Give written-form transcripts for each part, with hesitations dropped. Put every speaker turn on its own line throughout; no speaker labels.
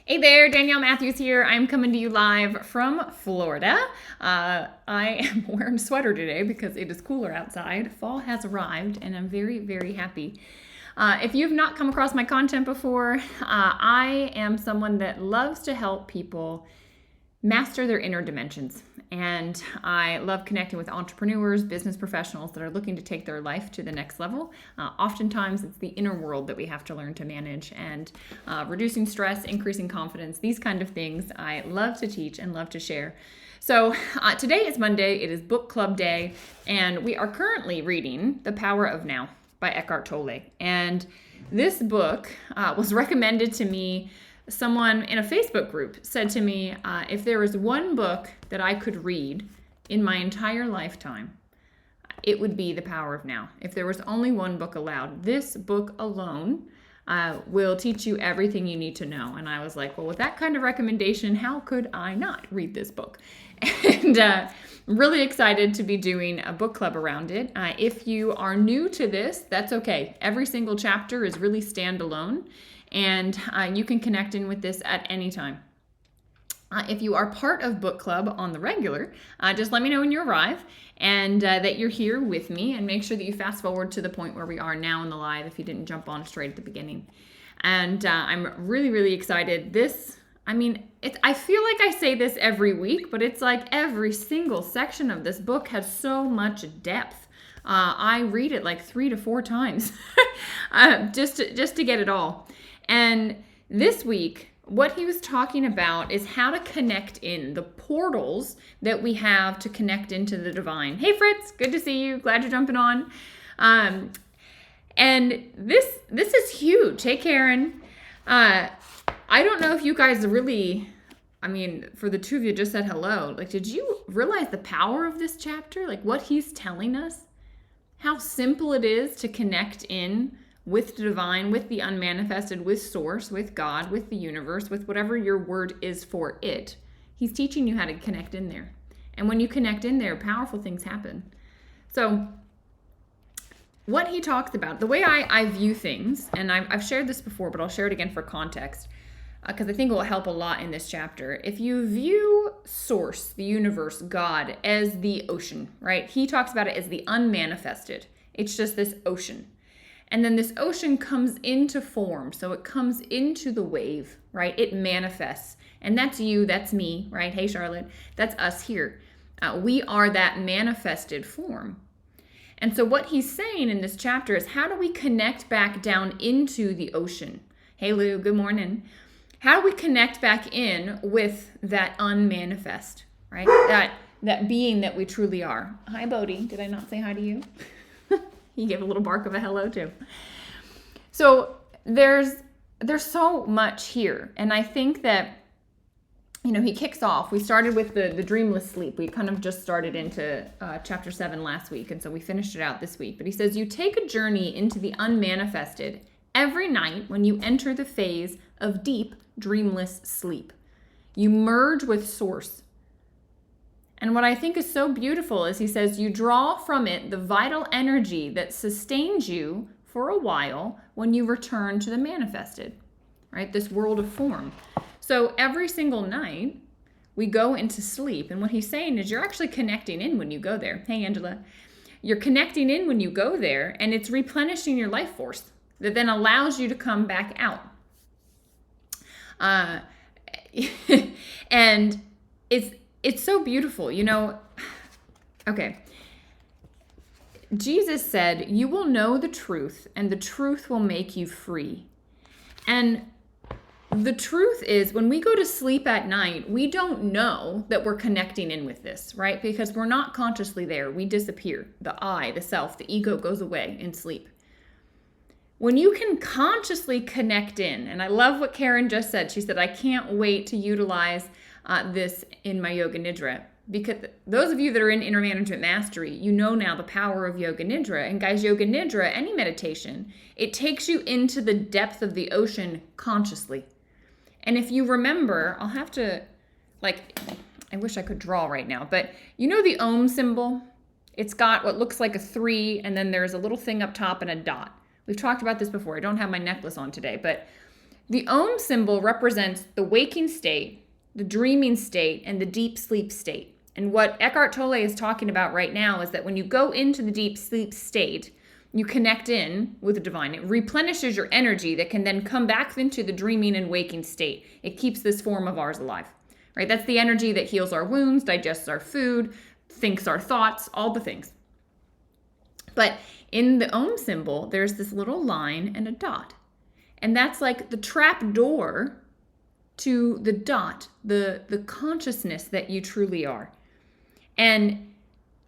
Hey there, Danielle Matthews here. I'm coming to you live from Florida. I am wearing a sweater today because it is cooler outside. Fall has arrived and I'm very, very happy. If you've not come across my content before, I am someone that loves to help people master their inner dimensions. And I love connecting with entrepreneurs, business professionals that are looking to take their life to the next level. Oftentimes, it's the inner world that we have to learn to manage, and reducing stress, increasing confidence, these kind of things I love to teach and love to share. So today is Monday. It is book club day, and we are currently reading The Power of Now by Eckhart Tolle. And this book was recommended to me. Someone in a Facebook group said to me, if there was one book that I could read in my entire lifetime, it would be The Power of Now. If there was only one book allowed, this book alone will teach you everything you need to know. And I was like, well, with that kind of recommendation, how could I not read this book? And I'm really excited to be doing a book club around it. If you are new to this, that's okay. Every single chapter is really standalone. And you can connect in with this at any time. If you are part of book club on the regular, just let me know when you arrive and that you're here with me, and make sure that you fast forward to the point where we are now in the live if you didn't jump on straight at the beginning. And I'm really, really excited. I feel like I say this every week, but it's like every single section of this book has so much depth. I read it like 3 to 4 times just to get it all. And this week, what he was talking about is how to connect in, the portals that we have to connect into the divine. Hey, Fritz, good to see you. Glad you're jumping on. And this is huge. Hey, Karen. I don't know if you guys really, for the two of you just said hello. Like, did you realize the power of this chapter? Like what he's telling us? How simple it is to connect in with the divine, with the unmanifested, with source, with God, with the universe, with whatever your word is for it. He's teaching you how to connect in there. And when you connect in there, powerful things happen. So what he talks about, the way I view things, and I've shared this before, but I'll share it again for context, because I think it will help a lot in this chapter. If you view source, the universe, God, as the ocean, right? He talks about it as the unmanifested. It's just this ocean. And then this ocean comes into form. So it comes into the wave, right? It manifests. And that's you, that's me, right? Hey, Charlotte, that's us here. We are that manifested form. And so what he's saying in this chapter is, how do we connect back down into the ocean? Hey, Lou, good morning. How do we connect back in with that unmanifest, right? That being that we truly are. Hi, Bodhi. Did I not say hi to you? He gave a little bark of a hello too. So there's so much here. And I think that, he kicks off. We started with the dreamless sleep. We kind of just started into chapter 7 last week. And so we finished it out this week. But he says, you take a journey into the unmanifested every night when you enter the phase of deep dreamless sleep. You merge with source. And what I think is so beautiful is he says you draw from it the vital energy that sustains you for a while when you return to the manifested, right? This world of form. So every single night we go into sleep. And what he's saying is you're actually connecting in when you go there. Hey, Angela. You're connecting in when you go there, and it's replenishing your life force that then allows you to come back out. And it's so beautiful, Okay. Jesus said, you will know the truth, and the truth will make you free. And the truth is, when we go to sleep at night, we don't know that we're connecting in with this, right? Because we're not consciously there. We disappear. The I, the self, the ego goes away in sleep. When you can consciously connect in, and I love what Karen just said. She said, I can't wait to utilize this in my Yoga Nidra. Because those of you that are in Inner Management Mastery, you know now the power of Yoga Nidra. And guys, Yoga Nidra, any meditation, it takes you into the depth of the ocean consciously. And if you remember, I'll have to, I wish I could draw right now, but you know the Om symbol? It's got what looks like a 3, and then there's a little thing up top and a dot. We've talked about this before. I don't have my necklace on today, but The Om symbol represents the waking state, the dreaming state, and the deep sleep state. And what Eckhart Tolle is talking about right now is that when you go into the deep sleep state, you connect in with the divine. It replenishes your energy that can then come back into the dreaming and waking state. It keeps this form of ours alive, right? That's the energy that heals our wounds, digests our food, thinks our thoughts, all the things. But in the Om symbol, there's this little line and a dot. And that's like the trap door to the dot, the consciousness that you truly are. And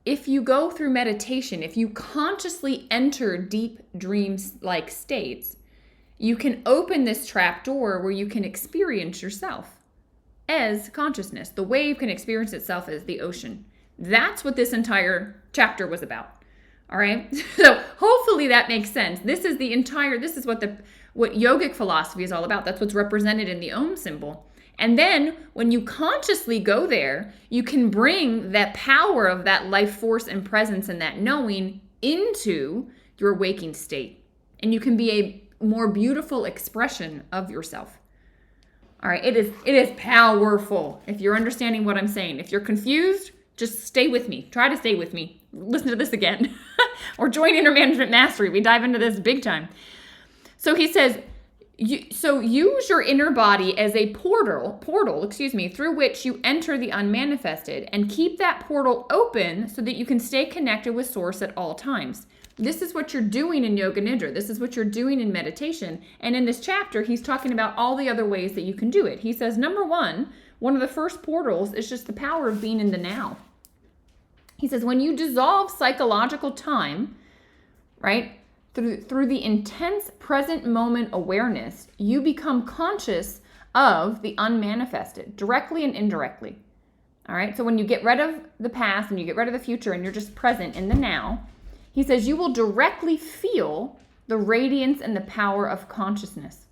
if you go through meditation, if you consciously enter deep dreams-like states, you can open this trap door where you can experience yourself as consciousness. The wave can experience itself as the ocean. That's what this entire chapter was about. All right. So hopefully that makes sense. This is what yogic philosophy is all about. That's what's represented in the Om symbol. And then when you consciously go there, you can bring that power of that life force and presence and that knowing into your waking state. And you can be a more beautiful expression of yourself. All right. It is powerful. If you're understanding what I'm saying, if you're confused, just stay with me. Try to stay with me. Listen to this again. Or join Inner Management Mastery. We dive into this big time. So he says, so use your inner body as a portal, through which you enter the unmanifested, and keep that portal open so that you can stay connected with Source at all times. This is what you're doing in Yoga Nidra. This is what you're doing in meditation. And in this chapter, he's talking about all the other ways that you can do it. He says, number one of the first portals is just the power of being in the now. He says, when you dissolve psychological time, right, through the intense present moment awareness, you become conscious of the unmanifested, directly and indirectly. All right, so when you get rid of the past and you get rid of the future and you're just present in the now, he says you will directly feel the radiance and the power of consciousness.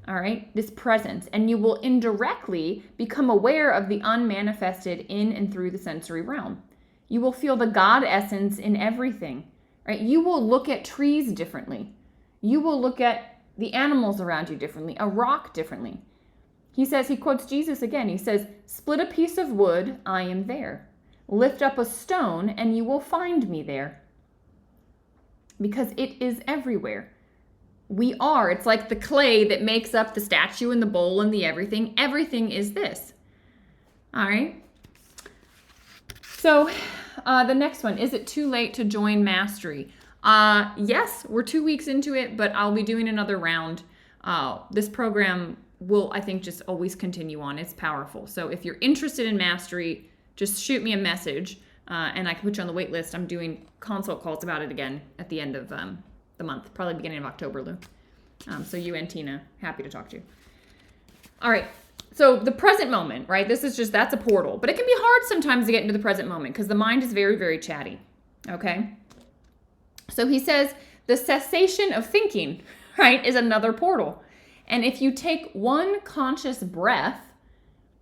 All right, this presence, and you will indirectly become aware of the unmanifested in and through the sensory realm. You will feel the God essence in everything. Right? You will look at trees differently. You will look at the animals around you differently, a rock differently. He quotes Jesus again. He says, split a piece of wood, I am there. Lift up a stone, and you will find me there. Because it is everywhere. We are. It's like the clay that makes up the statue and the bowl and the everything. Everything is this. All right? So the next one, is it too late to join Mastery? Yes, we're 2 weeks into it, but I'll be doing another round. This program will, I think, just always continue on. It's powerful. So if you're interested in Mastery, just shoot me a message and I can put you on the wait list. I'm doing consult calls about it again at the end of the month, probably beginning of October, Lou. So you and Tina, happy to talk to you. All right. So the present moment, right? That's a portal. But it can be hard sometimes to get into the present moment because the mind is very, very chatty. Okay? So he says the cessation of thinking, right, is another portal. And if you take one conscious breath,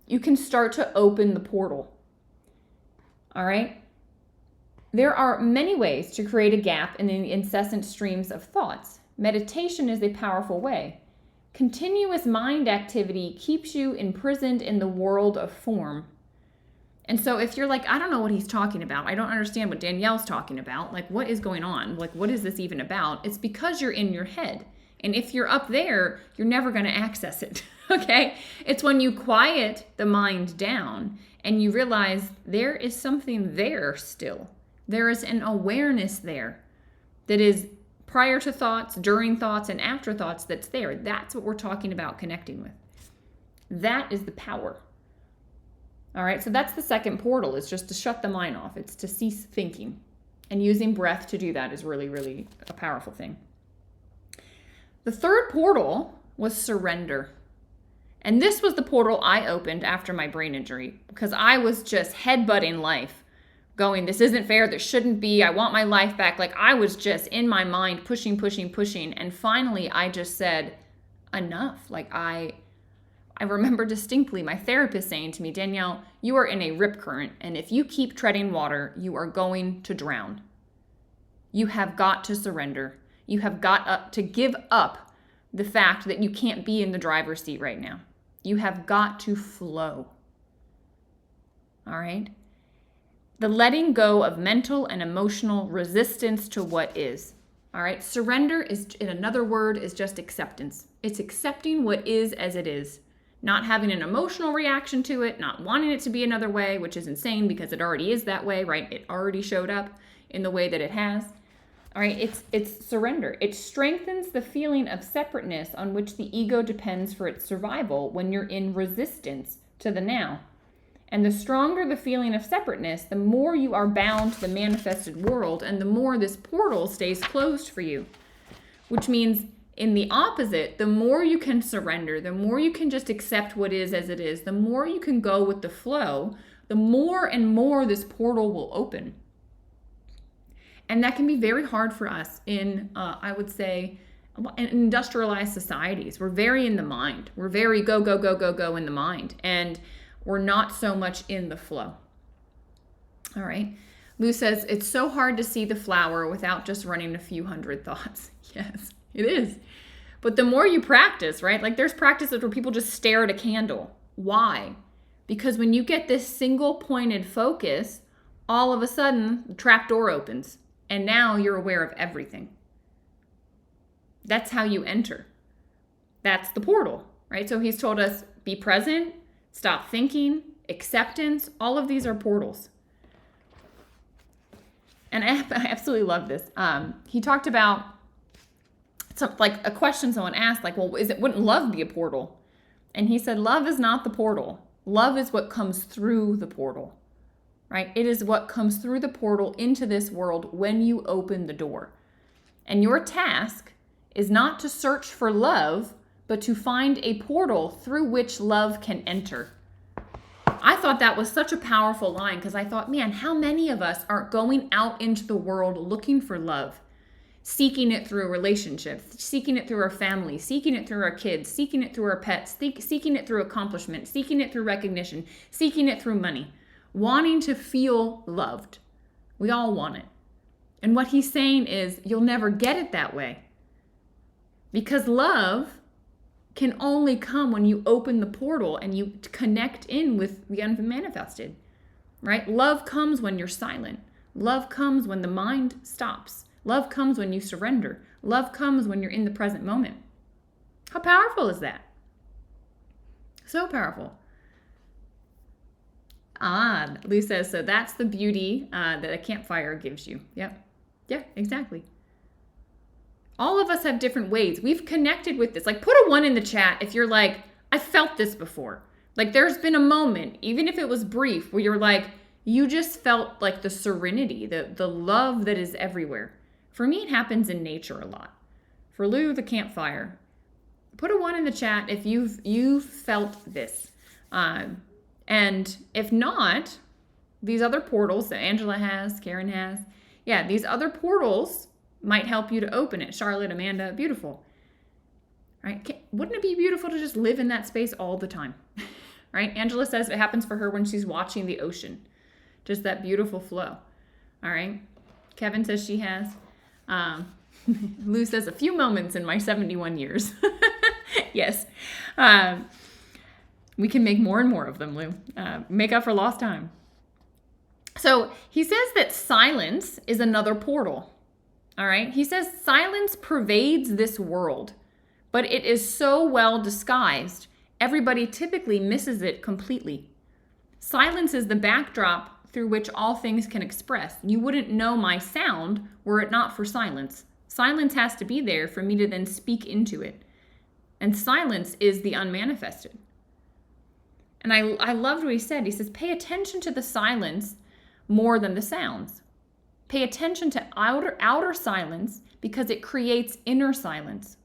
you can start to open the portal. All right? There are many ways to create a gap in the incessant streams of thoughts. Meditation is a powerful way. Continuous mind activity keeps you imprisoned in the world of form. And so if you're like, I don't know what he's talking about. I don't understand what Danielle's talking about. Like, what is going on? Like, what is this even about? It's because you're in your head. And if you're up there, you're never going to access it. Okay? It's when you quiet the mind down and you realize there is something there still. There is an awareness there that is prior to thoughts, during thoughts, and after thoughts that's there. That's what we're talking about connecting with. That is the power. All right, so that's the second portal. It's just to shut the mind off. It's to cease thinking. And using breath to do that is really, really a powerful thing. The third portal was surrender. And this was the portal I opened after my brain injury because I was just headbutting life. Going, this isn't fair, this shouldn't be, I want my life back. Like I was just in my mind pushing. And finally I just said, enough. Like I remember distinctly my therapist saying to me, Danielle, you are in a rip current. And if you keep treading water, you are going to drown. You have got to surrender. You have got to give up the fact that you can't be in the driver's seat right now. You have got to flow. All right? The letting go of mental and emotional resistance to what is. All right? Surrender is, in another word, is just acceptance. It's accepting what is as it is. Not having an emotional reaction to it, not wanting it to be another way, which is insane because it already is that way, right? It already showed up in the way that it has. All right, it's surrender. It strengthens the feeling of separateness on which the ego depends for its survival when you're in resistance to the now. And the stronger the feeling of separateness, the more you are bound to the manifested world and the more this portal stays closed for you. Which means in the opposite, the more you can surrender, the more you can just accept what is as it is, the more you can go with the flow, the more and more this portal will open. And that can be very hard for us in, I would say, in industrialized societies. We're very in the mind. We're very go, go, go, go, go in the mind. And we're not so much in the flow. All right. Lou says, it's so hard to see the flower without just running a few hundred thoughts. Yes, it is. But the more you practice, right? Like there's practices where people just stare at a candle. Why? Because when you get this single pointed focus, all of a sudden the trap door opens and now you're aware of everything. That's how you enter. That's the portal, right? So he's told us, be present, stop thinking, acceptance, all of these are portals. And I absolutely love this. He talked about like a question someone asked, like, well, wouldn't love be a portal? And he said, love is not the portal. Love is what comes through the portal, right? It is what comes through the portal into this world when you open the door. And your task is not to search for love, but to find a portal through which love can enter. I thought that was such a powerful line because I thought, man, how many of us are going out into the world looking for love, seeking it through relationships, seeking it through our family, seeking it through our kids, seeking it through our pets, seeking it through accomplishment, seeking it through recognition, seeking it through money, wanting to feel loved. We all want it. And what he's saying is you'll never get it that way because love can only come when you open the portal and you connect in with the unmanifested, right? Love comes when you're silent. Love comes when the mind stops. Love comes when you surrender. Love comes when you're in the present moment. How powerful is that? So powerful. Lou says, so that's the beauty that a campfire gives you. Yep. Yeah, exactly. All of us have different ways. We've connected with this. Like, put a 1 in the chat if you're like, I felt this before. Like, there's been a moment, even if it was brief, where you're like, you just felt like the serenity, the love that is everywhere. For me, it happens in nature a lot. For Lou, the campfire. Put a 1 in the chat if you've felt this. And if not, these other portals that Angela has, Karen has, yeah, these other portals might help you to open it. Charlotte, Amanda, beautiful. Right? Wouldn't it be beautiful to just live in that space all the time? Right? Angela says it happens for her when she's watching the ocean. Just that beautiful flow. All right? Kevin says she has. Lou says a few moments in my 71 years. Yes. We can make more and more of them, Lou. Make up for lost time. So he says that silence is another portal. All right. He says silence pervades this world, but it is so well disguised, everybody typically misses it completely. Silence is the backdrop through which all things can express. You wouldn't know my sound were it not for silence. Silence has to be there for me to then speak into it. And silence is the unmanifested. And I loved what he said. He says, pay attention to the silence more than the sounds. Pay attention to outer silence because it creates inner silence.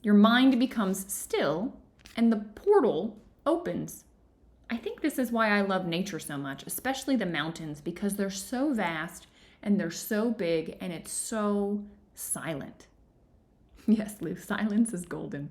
Your mind becomes still and the portal opens. I think this is why I love nature so much, especially the mountains, because they're so vast and they're so big and it's so silent. Yes, Lou, silence is golden.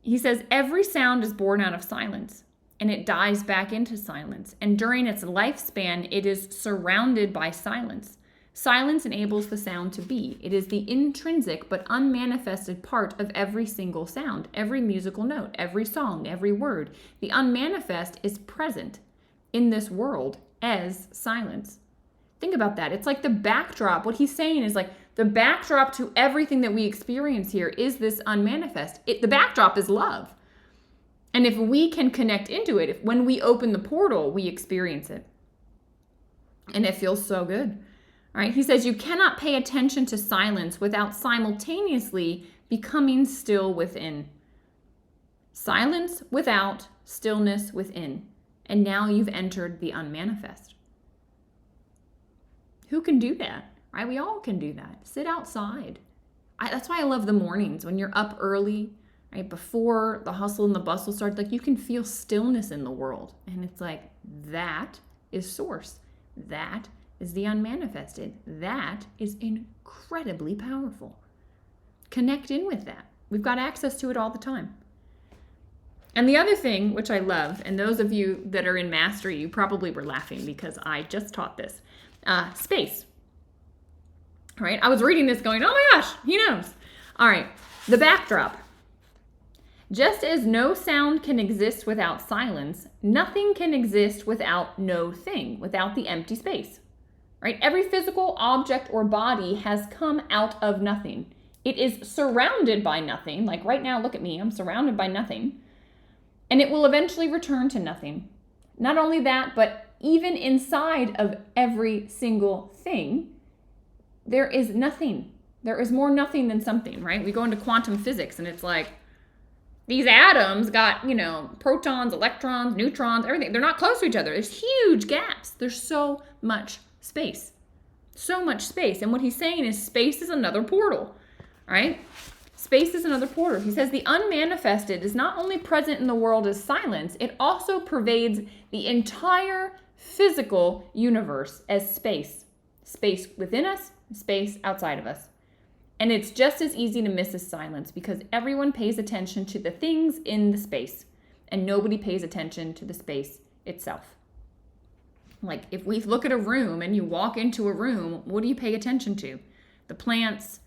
He says every sound is born out of silence. And it dies back into silence. And during its lifespan, it is surrounded by silence. Silence enables the sound to be. It is the intrinsic but unmanifested part of every single sound, every musical note, every song, every word. The unmanifest is present in this world as silence. Think about that. It's like the backdrop. What he's saying is like the backdrop to everything that we experience here is this unmanifest. The backdrop is love. And if we can connect into it, if when we open the portal, we experience it. And it feels so good. All right. He says you cannot pay attention to silence without simultaneously becoming still within. Silence without, stillness within. And now you've entered the unmanifest. Who can do that? Right? We all can do that. Sit outside. That's why I love the mornings when you're up early, right? Before the hustle and the bustle starts, like you can feel stillness in the world. And it's like, that is source. That is the unmanifested. That is incredibly powerful. Connect in with that. We've got access to it all the time. And the other thing, which I love, and those of you that are in mastery, you probably were laughing because I just taught this. Space. All right. I was reading this going, oh my gosh, he knows. All right. The backdrop. Just as no sound can exist without silence, nothing can exist without no thing, without the empty space. Right? Every physical object or body has come out of nothing. It is surrounded by nothing. Like right now, look at me. I'm surrounded by nothing. And it will eventually return to nothing. Not only that, but even inside of every single thing, there is nothing. There is more nothing than something, right? We go into quantum physics and it's like, these atoms got, protons, electrons, neutrons, everything. They're not close to each other. There's huge gaps. There's so much space. So much space. And what he's saying is space is another portal, right? Space is another portal. He says the unmanifested is not only present in the world as silence, it also pervades the entire physical universe as space. Space within us, space outside of us. And it's just as easy to miss as silence because everyone pays attention to the things in the space and nobody pays attention to the space itself. Like if we look at a room and you walk into a room, what do you pay attention to? The plants,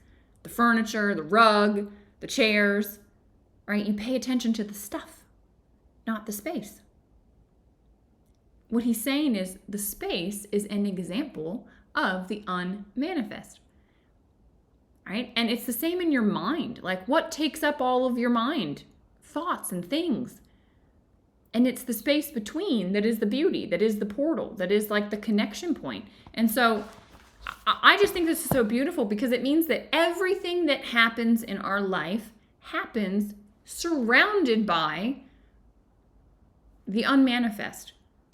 the furniture, the rug, the chairs, right? You pay attention to the stuff, not the space. What he's saying is the space is an example of the unmanifest, right? And it's the same in your mind. Like what takes up all of your mind? Thoughts and things. And it's the space between that is the beauty, that is the portal, that is like the connection point. And so I just think this is so beautiful because it means that everything that happens in our life happens surrounded by the unmanifest,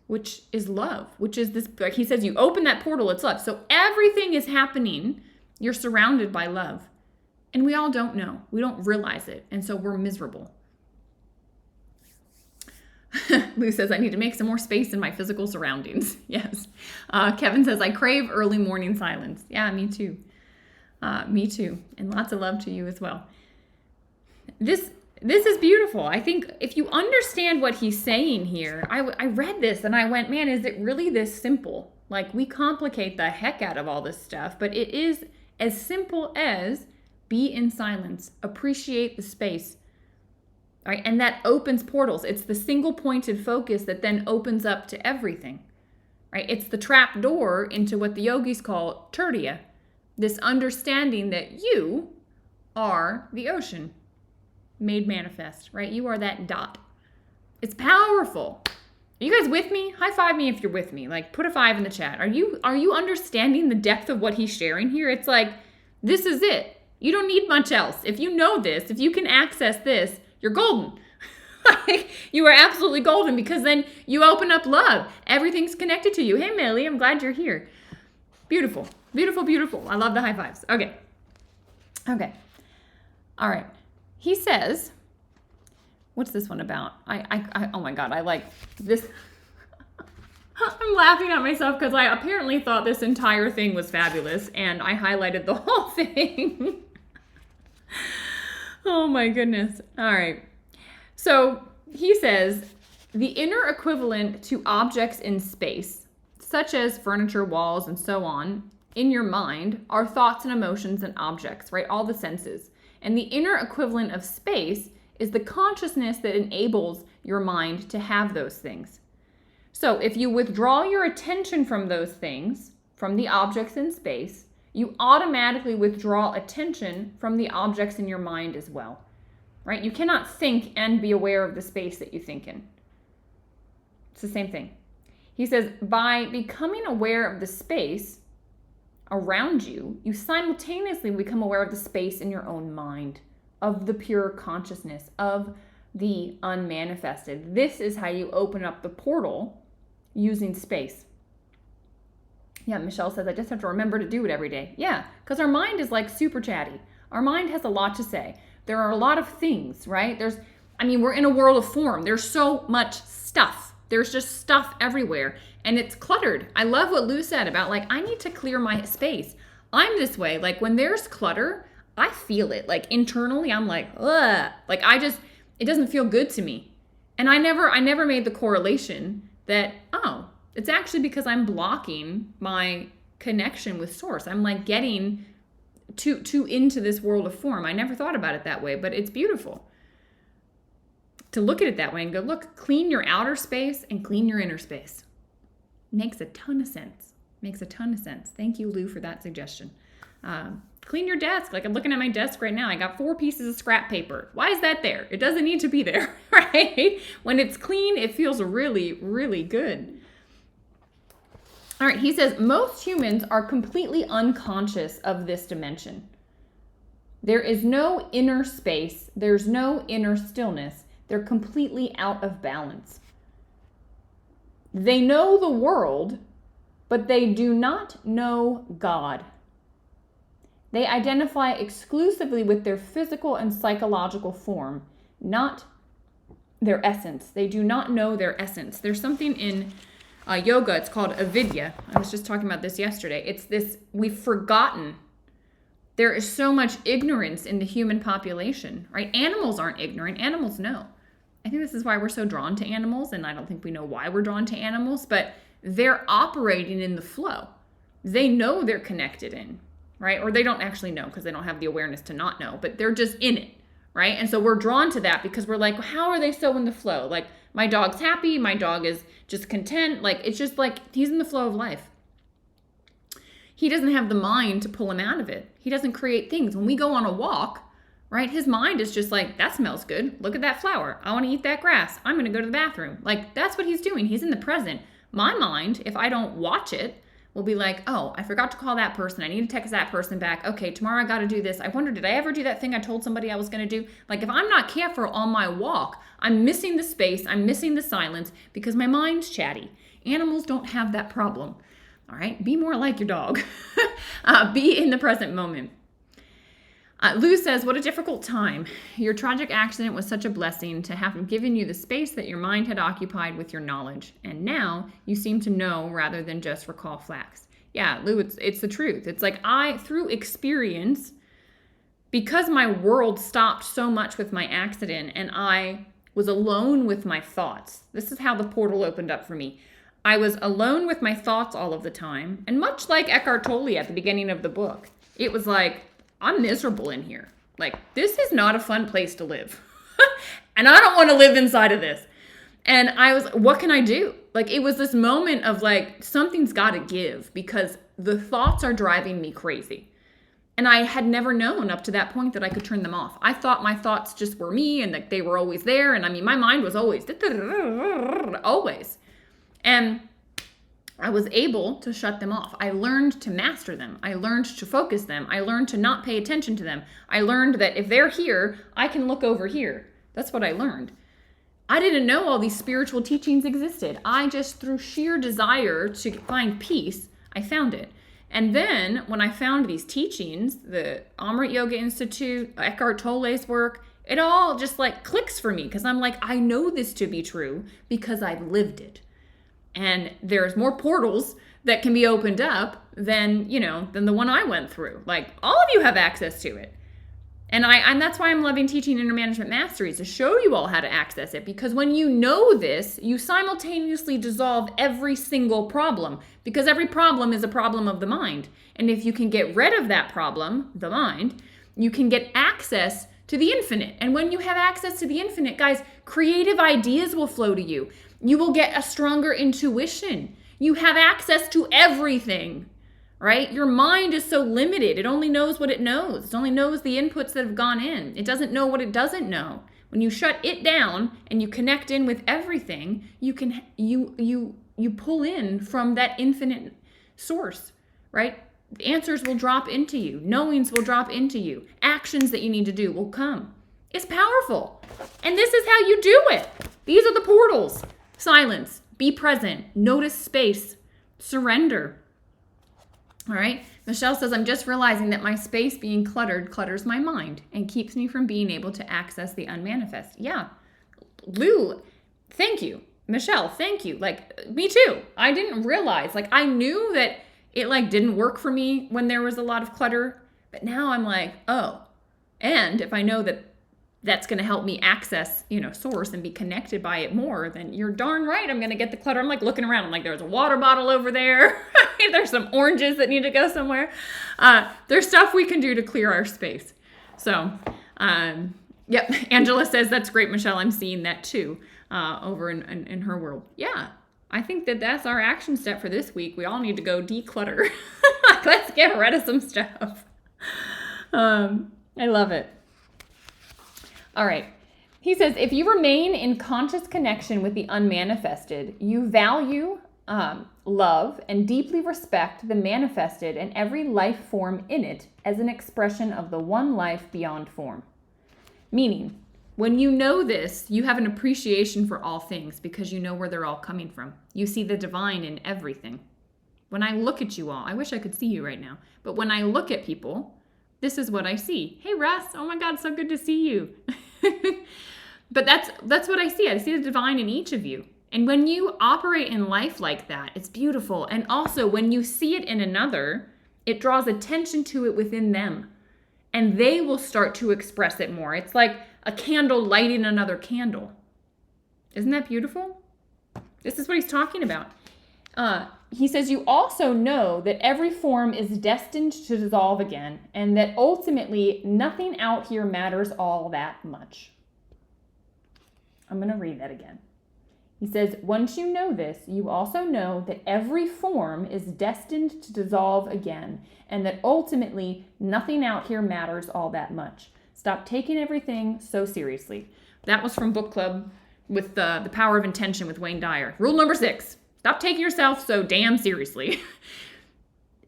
which is love, which is this, like he says, you open that portal, it's love. So everything is happening, you're surrounded by love. And we all don't know. We don't realize it. And so we're miserable. Lou says, I need to make some more space in my physical surroundings. Yes. Kevin says, I crave early morning silence. Yeah, me too. Me too. And lots of love to you as well. This is beautiful. I think if you understand what he's saying here, I read this and I went, man, is it really this simple? Like we complicate the heck out of all this stuff, but it is as simple as be in silence, appreciate the space. All right, and that opens portals. It's the single pointed focus that then opens up to everything, right? It's the trap door into what the yogis call turiya, this understanding that you are the ocean made manifest, right? You are that dot. It's powerful. Are you guys with me? High five me if you're with me. Like put a 5 in the chat. Are you understanding the depth of what he's sharing here? It's like, this is it. You don't need much else. If you know this, if you can access this, you're golden. Like, you are absolutely golden because then you open up love. Everything's connected to you. Hey, Millie, I'm glad you're here. Beautiful. Beautiful, beautiful. I love the high fives. Okay. All right. He says, what's this one about? I oh my God, I like this. I'm laughing at myself because I apparently thought this entire thing was fabulous and I highlighted the whole thing. Oh my goodness. All right. So he says the inner equivalent to objects in space, such as furniture, walls, and so on, in your mind are thoughts and emotions and objects, right? All the senses. And the inner equivalent of space is the consciousness that enables your mind to have those things. So if you withdraw your attention from those things, from the objects in space, you automatically withdraw attention from the objects in your mind as well, right? You cannot think and be aware of the space that you think in. It's the same thing. He says, by becoming aware of the space around you, you simultaneously become aware of the space in your own mind, of the pure consciousness, of the unmanifested. This is how you open up the portal using space. Yeah, Michelle says, I just have to remember to do it every day. Yeah, because our mind is like super chatty. Our mind has a lot to say. There are a lot of things, right? We're in a world of form. There's so much stuff. There's just stuff everywhere, and it's cluttered. I love what Lou said about, like, I need to clear my space. I'm this way. Like, when there's clutter, I feel it. Like, internally, I'm like, ugh. Like, it doesn't feel good to me. And I never made the correlation that, oh, it's actually because I'm blocking my connection with source. I'm like getting too into this world of form. I never thought about it that way, but it's beautiful to look at it that way and go, look, clean your outer space and clean your inner space. Makes a ton of sense. Thank you, Lou, for that suggestion. Clean your desk. Like, I'm looking at my desk right now. I got 4 pieces of scrap paper. Why is that there? It doesn't need to be there, right? When it's clean, it feels really, really good. All right, he says, most humans are completely unconscious of this dimension. There is no inner space. There's no inner stillness. They're completely out of balance. They know the world, but they do not know God. They identify exclusively with their physical and psychological form, not their essence. They do not know their essence. There's something in yoga, it's called avidya. I was just talking about this yesterday. It's this, we've forgotten. There is so much ignorance in the human population, right? Animals aren't ignorant. Animals know. I think this is why we're so drawn to animals, and I don't think we know why we're drawn to animals, but they're operating in the flow. They know they're connected in, right? Or they don't actually know because they don't have the awareness to not know, but they're just in it, right? And so we're drawn to that because we're like, how are they so in the flow? Like, my dog's happy, my dog is just content. Like, it's just like he's in the flow of life. He doesn't have the mind to pull him out of it. He doesn't create things. When we go on a walk, right, his mind is just like, that smells good. Look at that flower. I want to eat that grass. I'm going to go to the bathroom. Like, that's what he's doing. He's in the present. My mind, if I don't watch it, will be like, oh, I forgot to call that person. I need to text that person back. Okay, tomorrow I got to do this. I wonder, did I ever do that thing I told somebody I was going to do? Like, if I'm not careful on my walk, I'm missing the space. I'm missing the silence because my mind's chatty. Animals don't have that problem. All right, be more like your dog. Be in the present moment. Lou says, what a difficult time. Your tragic accident was such a blessing to have given you the space that your mind had occupied with your knowledge. And now you seem to know rather than just recall facts. Yeah, Lou, it's the truth. It's like through experience, because my world stopped so much with my accident and I was alone with my thoughts. This is how the portal opened up for me. I was alone with my thoughts all of the time. And much like Eckhart Tolle at the beginning of the book, it was like, I'm miserable in here. Like, this is not a fun place to live. And I don't want to live inside of this. And I was, what can I do? Like, it was this moment of like, something's got to give because the thoughts are driving me crazy. And I had never known up to that point that I could turn them off. I thought my thoughts just were me and that they were always there. And I mean, my mind was always, always. And I was able to shut them off. I learned to master them. I learned to focus them. I learned to not pay attention to them. I learned that if they're here, I can look over here. That's what I learned. I didn't know all these spiritual teachings existed. I just, through sheer desire to find peace, I found it. And then when I found these teachings, the Amrit Yoga Institute, Eckhart Tolle's work, it all just like clicks for me because I'm like, I know this to be true because I've lived it. And there's more portals that can be opened up than the one I went through. Like, all of you have access to it. And that's why I'm loving teaching Inner Management Masteries, to show you all how to access it. Because when you know this, you simultaneously dissolve every single problem. Because every problem is a problem of the mind. And if you can get rid of that problem, the mind, you can get access to the infinite. And when you have access to the infinite, guys, creative ideas will flow to you. You will get a stronger intuition. You have access to everything. Right? Your mind is so limited. It only knows what it knows. It only knows the inputs that have gone in. It doesn't know what it doesn't know. When you shut it down and you connect in with everything, you pull in from that infinite source, right? Answers will drop into you. Knowings will drop into you. Actions that you need to do will come. It's powerful. And this is how you do it. These are the portals. Silence. Be present. Notice space. Surrender. All right. Michelle says, I'm just realizing that my space being cluttered clutters my mind and keeps me from being able to access the unmanifest. Yeah. Lou, thank you. Michelle, thank you. Like, me too. I didn't realize, like, I knew that it like didn't work for me when there was a lot of clutter, but now I'm like, oh, and if I know that that's going to help me access, source and be connected by it more, then you're darn right I'm going to get the clutter. I'm like looking around. I'm like, there's a water bottle over there. There's some oranges that need to go somewhere. There's stuff we can do to clear our space. So, yep. Angela says, that's great, Michelle. I'm seeing that too over in her world. Yeah. I think that's our action step for this week. We all need to go declutter. Let's get rid of some stuff. I love it. All right. He says, if you remain in conscious connection with the unmanifested, you value, love, and deeply respect the manifested and every life form in it as an expression of the one life beyond form. Meaning, when you know this, you have an appreciation for all things because you know where they're all coming from. You see the divine in everything. When I look at you all, I wish I could see you right now, but when I look at people, this is what I see. Hey, Russ. Oh my God, so good to see you. But that's what I see. I see the divine in each of you. And when you operate in life like that, it's beautiful. And also when you see it in another, it draws attention to it within them. And they will start to express it more. It's like a candle lighting another candle. Isn't that beautiful? This is what he's talking about. He says, you also know that every form is destined to dissolve again, and that ultimately nothing out here matters all that much. I'm going to read that again. He says, once you know this, you also know that every form is destined to dissolve again, and that ultimately nothing out here matters all that much. Stop taking everything so seriously. That was from book club with the Power of Intention with Wayne Dyer. Rule number 6. Stop taking yourself so damn seriously.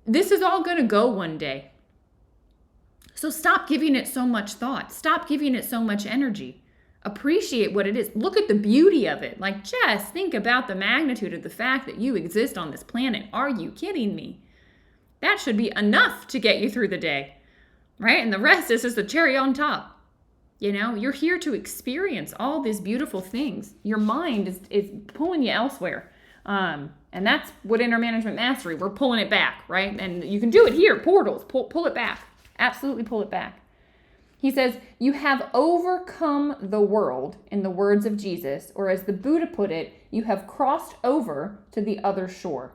This is all going to go one day. So stop giving it so much thought. Stop giving it so much energy. Appreciate what it is. Look at the beauty of it. Like, just think about the magnitude of the fact that you exist on this planet. Are you kidding me? That should be enough to get you through the day, right? And the rest is just a cherry on top. You're here to experience all these beautiful things. Your mind is pulling you elsewhere. And that's what Inner Management Mastery, we're pulling it back, right? And you can do it here, portals, pull it back. Absolutely pull it back. He says, you have overcome the world, in the words of Jesus, or as the Buddha put it, you have crossed over to the other shore.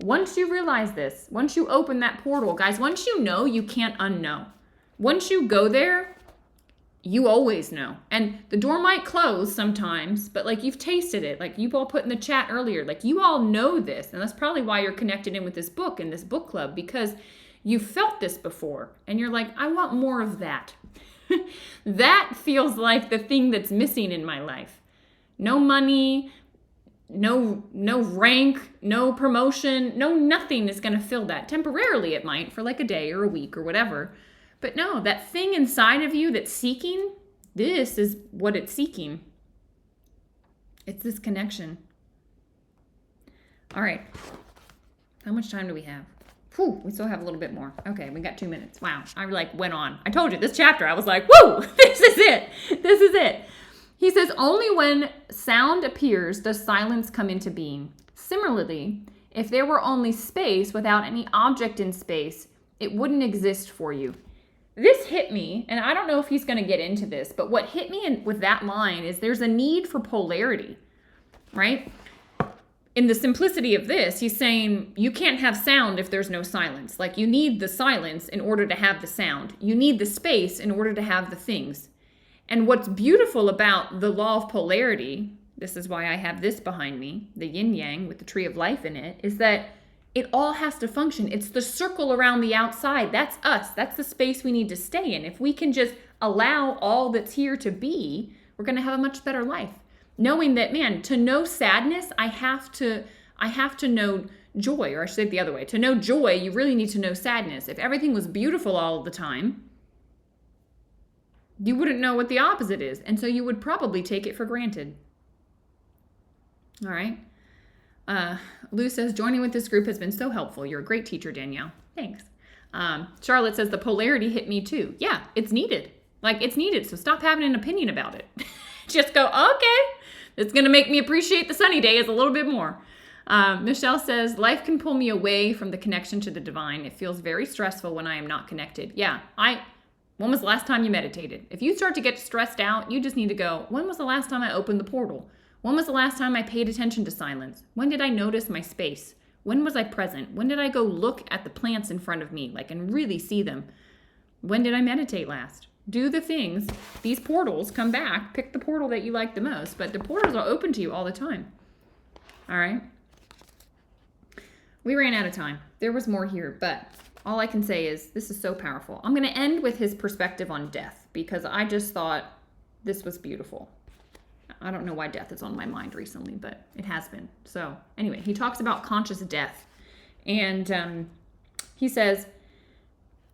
Once you realize this, once you open that portal, guys, once you know, you can't unknow. Once you go there, you always know. And the door might close sometimes, but like you've tasted it. Like you all put in the chat earlier, like you all know this. And that's probably why you're connected in with this book and this book club, because you felt this before and you're like, I want more of that. That feels like the thing that's missing in my life. No money, no rank, no promotion, no nothing is going to fill that. Temporarily it might, for like a day or a week or whatever. But no, that thing inside of you that's seeking, this is what it's seeking. It's this connection. All right. How much time do we have? Whew, we still have a little bit more. Okay, we got 2 minutes. Wow, I went on. I told you, this chapter, I was like, woo, this is it. This is it. He says, only when sound appears does silence come into being. Similarly, if there were only space without any object in space, it wouldn't exist for you. this hit me, and I don't know if he's going to get into this, but what hit me with that line is there's a need for polarity, right? In the simplicity of this, he's saying you can't have sound if there's no silence. Like, you need the silence in order to have the sound. You need the space in order to have the things. And what's beautiful about the law of polarity, this is why I have this behind me, the yin yang with the tree of life in it, is that it all has to function. It's the circle around the outside. That's us. That's the space we need to stay in. If we can just allow all that's here to be, we're going to have a much better life. Knowing that, man, to know sadness, I have to know joy, or I should say it the other way. To know joy, you really need to know sadness. If everything was beautiful all the time, you wouldn't know what the opposite is. And so you would probably take it for granted. All right. Lou says, joining with this group has been so helpful. You're a great teacher, Danielle. Thanks. Charlotte says, the polarity hit me too. Yeah, it's needed. Like, it's needed. So stop having an opinion about it. Just go, okay, it's going to make me appreciate the sunny days a little bit more. Michelle says, life can pull me away from the connection to the divine. It feels very stressful when I am not connected. Yeah, when was the last time you meditated? If you start to get stressed out, you just need to go, when was the last time I opened the portal? When was the last time I paid attention to silence? When did I notice my space? When was I present? When did I go look at the plants in front of me, and really see them? When did I meditate last? Do the things. These portals come back. Pick the portal that you like the most, but the portals are open to you all the time. All right. We ran out of time. There was more here, but all I can say is this is so powerful. I'm going to end with his perspective on death because I just thought this was beautiful. I don't know why death is on my mind recently, but it has been. So anyway, he talks about conscious death. And he says,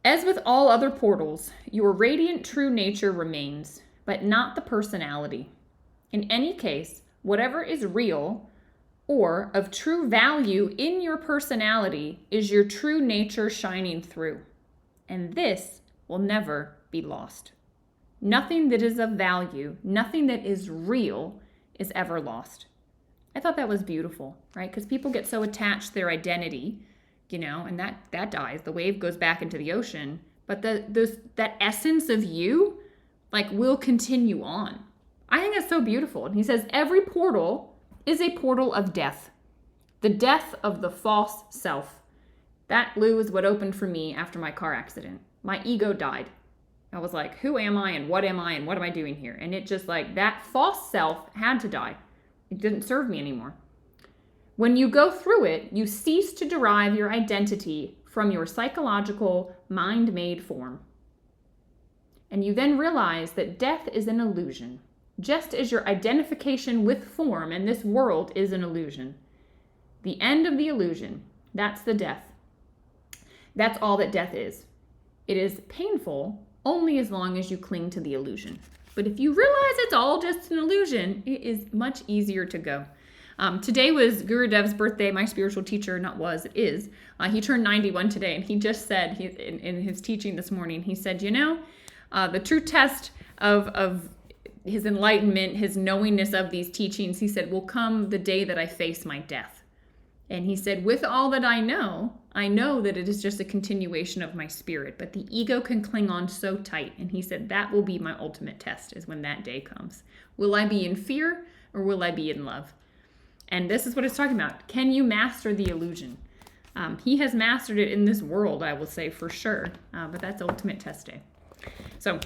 as with all other portals, your radiant true nature remains, but not the personality. In any case, whatever is real or of true value in your personality is your true nature shining through. And this will never be lost. Nothing that is of value, nothing that is real is ever lost. I thought that was beautiful, right? Because people get so attached to their identity, and that dies. The wave goes back into the ocean. But that essence of you, will continue on. I think that's so beautiful. And he says, every portal is a portal of death. The death of the false self. That, Lou, is what opened for me after my car accident. My ego died. I was like, who am I and what am I doing here? And it just that false self had to die. It didn't serve me anymore. When you go through it, you cease to derive your identity from your psychological, mind-made form. And you then realize that death is an illusion, just as your identification with form and this world is an illusion. The end of the illusion, that's the death. That's all that death is. It is painful only as long as you cling to the illusion. But if you realize it's all just an illusion, it is much easier to go. Today was Guru Dev's birthday. My spiritual teacher, it is. He turned 91 today, and he just said in his teaching this morning, he said, the true test of his enlightenment, his knowingness of these teachings, he said, will come the day that I face my death. And he said, with all that I know that it is just a continuation of my spirit, but the ego can cling on so tight. And he said, that will be my ultimate test, is when that day comes. Will I be in fear or will I be in love? And this is what it's talking about. Can you master the illusion? He has mastered it in this world, I will say for sure. But that's ultimate test day. So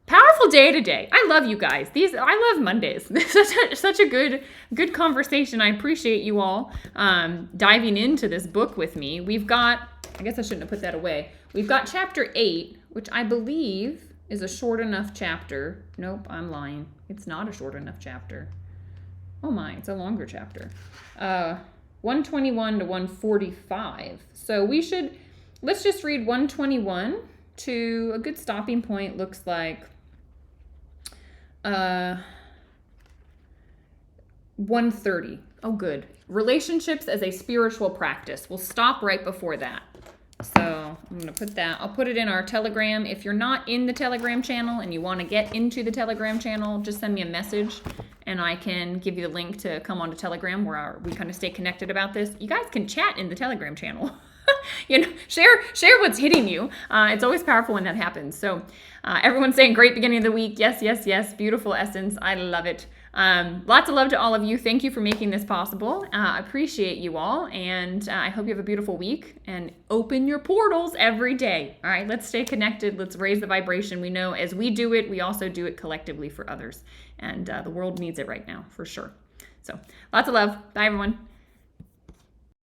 powerful day today. I love you guys. I love Mondays. such a good conversation. I appreciate you all diving into this book with me. We've got, I guess I shouldn't have put that away. We've got chapter 8, which I believe is a short enough chapter. Nope, I'm lying. It's not a short enough chapter. Oh my, it's a longer chapter. 121 to 145. So let's just read 121 to a good stopping point looks like 130. Oh, good. Relationships as a spiritual practice. We'll stop right before that. So I'm going to put that. I'll put it in our Telegram. If you're not in the Telegram channel and you want to get into the Telegram channel, just send me a message and I can give you the link to come onto Telegram where we kind of stay connected about this. You guys can chat in the Telegram channel. Share what's hitting you. It's always powerful when that happens. So everyone's saying great beginning of the week. Yes, yes, yes. Beautiful essence. I love it. Lots of love to all of you. Thank you for making this possible. I appreciate you all. And I hope you have a beautiful week and open your portals every day. All right, let's stay connected. Let's raise the vibration. We know as we do it, we also do it collectively for others. And the world needs it right now, for sure. So lots of love. Bye, everyone.